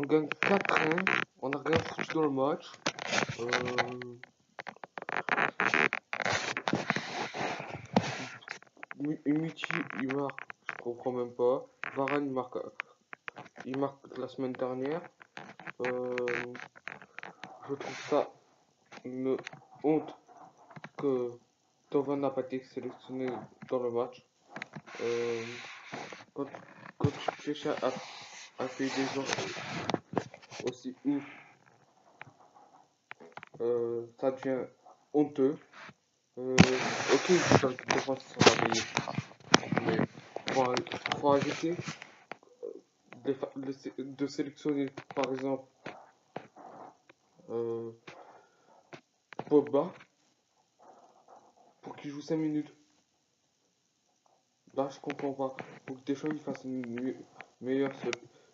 On gagne 4-1. On a rien foutu dans le match. Michi, il marque, je comprends même pas. Varane, il marque la semaine dernière. Je trouve ça une honte que Thauvin n'a pas été sélectionné dans le match. Quand, quand tu cherches à payer des gens aussi ouf, ça devient honteux. Ok, dans l'équipe de France, ils sont pas payés. Mais faut arrêter de sélectionner, par exemple, Pogba pour qu'il joue 5 minutes. Là, je comprends pas. Pour que Deschamps il fasse une meilleure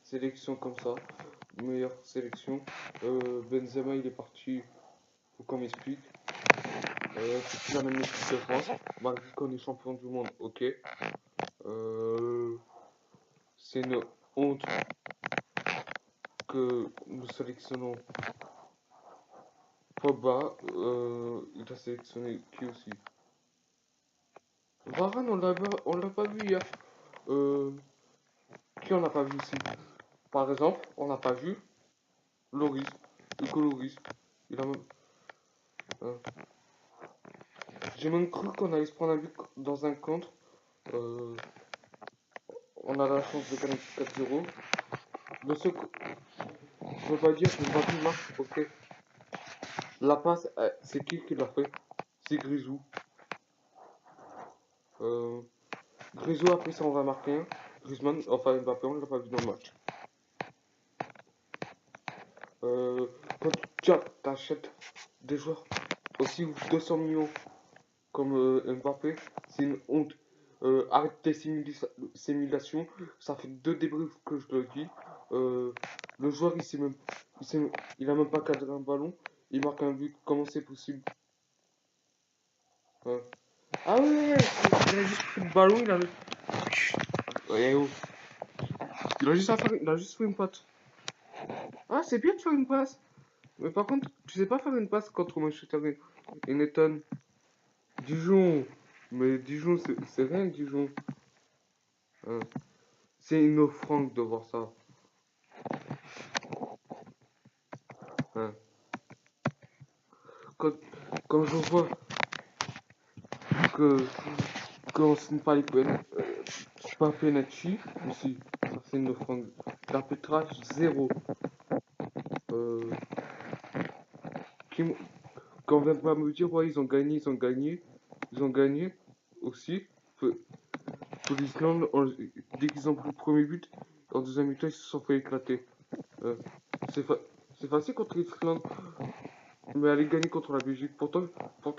sélection comme ça. Meilleure sélection. Benzema, il est parti. Faut qu'on m'explique. C'est plus la même équipe de France. Malgré qu'on est champion du monde, ok. C'est une honte que nous sélectionnons Pogba. Il a sélectionné qui aussi? Varane, on l'a pas vu hier. Qui on n'a pas vu ici? Par exemple, on n'a pas vu Loris, Hugo Loris. Il a même... J'ai même cru qu'on allait se prendre un but dans un contre. On a la chance de gagner 4-0. Le seul... Je veux pas dire que Mbappé marche, ok. La passe, c'est qui l'a fait? C'est Grisou. Grisou après ça on va marquer un. Griezmann, enfin Mbappé, on l'a pas vu dans le match. Quand tu achètes des joueurs aussi 200 millions comme Mbappé, c'est une honte. Arrête tes simulations, ça fait 2 débriefs que je le dis. Le joueur il a même pas cadré un ballon, il marque un but, comment c'est possible? Ah ouais, il a juste pris le ballon, il a... Ouais, oh. Il a juste fait une patte. Ah, c'est bien de faire une passe. Mais par contre, tu sais pas faire une passe contre Manchester United. Dijon. Mais Dijon, c'est rien, Dijon. Hein. C'est une offrande de voir ça. Hein. Quand je vois que qu'on signe pas pas penalty, aussi, ça c'est une offrande. L'arbitrage, zéro. Quand on vient pas me dire, ouais, ils ont gagné, aussi. Pour l'Islande, dès qu'ils ont pris le premier but, en deuxième mi-temps, ils se sont fait éclater. C'est facile contre l'Islande, mais aller gagner contre la Belgique. Pourtant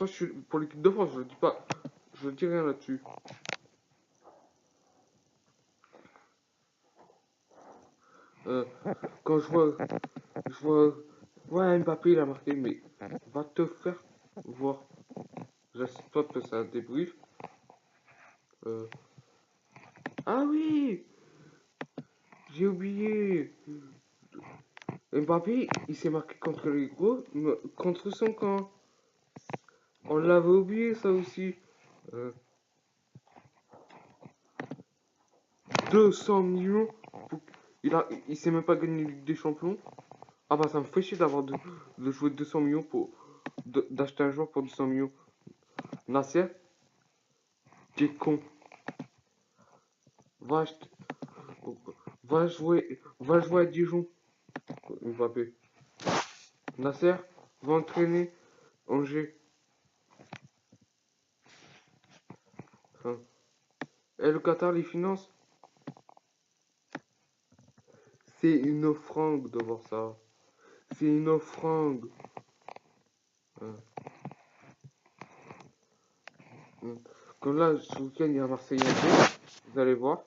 je suis pour l'équipe de France, je le dis pas, je dis rien là-dessus. Quand je vois, ouais, Mbappé il a marqué, mais va te faire voir. J'assiste pas que c'est un débrief. Ah oui, j'ai oublié. Mbappé, il s'est marqué contre les gros, contre son camp. On l'avait oublié ça aussi. 200 millions. Il s'est même pas gagné la Ligue des Champions. Ah bah ça me fait chier d'avoir de jouer 200 millions pour d'acheter un joueur pour 200 millions. Nasser, t'es con. Va acheter, va jouer à Dijon. Mbappé. Nasser, va entraîner Angers. Enfin, et le Qatar les finance. C'est une offrande de voir ça. C'est une offrande. Comme là, ce week-end, il y a Marseille Angers. Vous allez voir.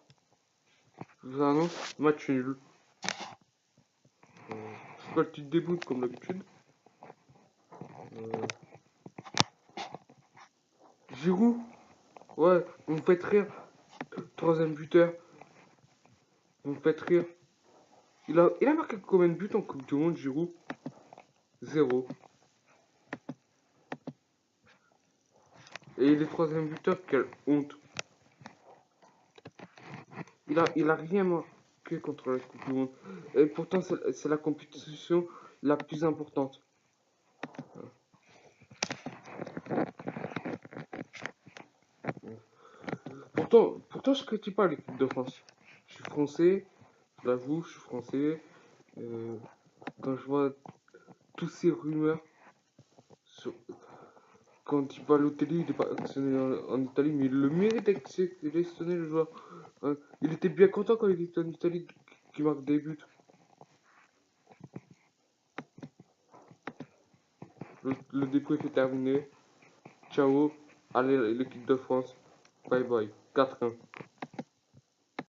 Je vous annonce, match nul. Je fais le petit déboute comme d'habitude. Giroud. Ouais, vous me faites rire. Troisième buteur. Vous me faites rire. Il a marqué combien de buts en Coupe du Monde, Giroud? 0. Et il est troisième buteur, quelle honte. Il a rien marqué contre la Coupe du Monde. Et pourtant, c'est la compétition la plus importante. Pourtant, je critique pas l'équipe de France. Je suis français, je l'avoue, je suis français. Quand je vois toutes ces rumeurs sur, quand il va à l'Italie, il n'est pas sélectionné en Italie, mais il le mérite d'être sélectionné, le joueur. Il était bien content quand il était en Italie qu'il marque des buts. Le débrief est terminé. Ciao. Allez, l'équipe de France. Bye bye. 4-1.